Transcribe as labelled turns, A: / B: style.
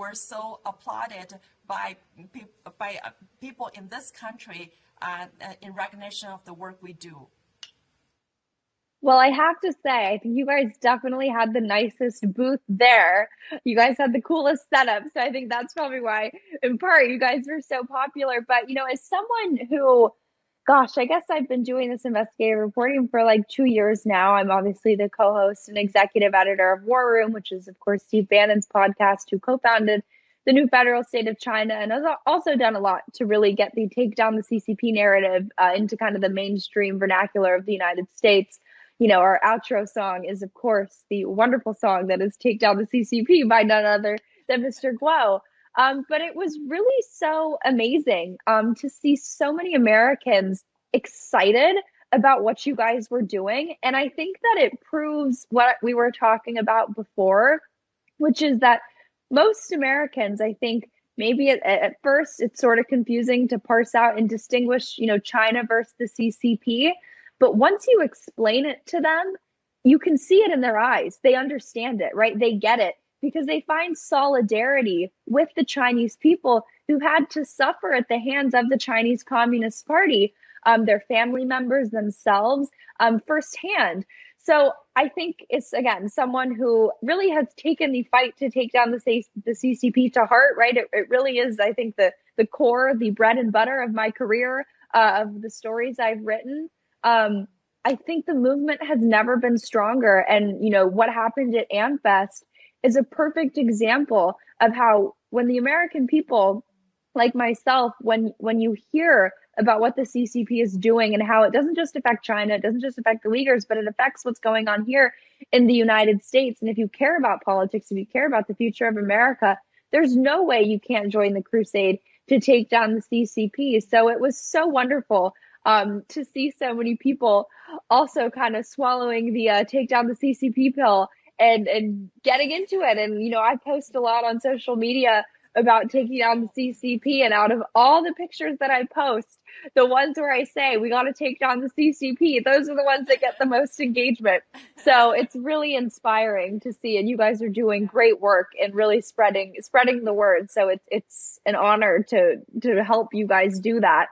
A: we're so applauded by people in this country in recognition of the work we do.
B: Well, I have to say, I think you guys definitely had the nicest booth there. You guys had the coolest setup. So I think that's probably why, in part, you guys were so popular. But, as someone who, gosh, I guess I've been doing this investigative reporting for like 2 years now. I'm obviously the co-host and executive editor of War Room, which is, of course, Steve Bannon's podcast, who co-founded the New Federal State of China, and has also done a lot to really get the take down the CCP narrative into kind of the mainstream vernacular of the United States. Our outro song is, of course, the wonderful song that is Take Down the CCP by none other than Mr. Guo. But it was really so amazing to see so many Americans excited about what you guys were doing. And I think that it proves what we were talking about before, which is that most Americans, I think, maybe at first it's sort of confusing to parse out and distinguish, China versus the CCP. But once you explain it to them, you can see it in their eyes. They understand it, right? They get it because they find solidarity with the Chinese people who had to suffer at the hands of the Chinese Communist Party, their family members themselves, firsthand. So I think it's, again, someone who really has taken the fight to take down the CCP to heart, right? It really is, I think, the core, the bread and butter of my career, of the stories I've written. I think the movement has never been stronger. And, what happened at AmFest is a perfect example of how when the American people, like myself, when you hear about what the CCP is doing and how it doesn't just affect China, it doesn't just affect the Uyghurs, but it affects what's going on here in the United States. And if you care about politics, if you care about the future of America, there's no way you can't join the crusade to take down the CCP. So it was so wonderful to see so many people also kind of swallowing the take down the CCP pill and getting into it. And, I post a lot on social media about taking down the CCP. And out of all the pictures that I post, the ones where I say we got to take down the CCP, those are the ones that get the most engagement. So it's really inspiring to see. And you guys are doing great work and really spreading the word. So it's an honor to help you guys do that.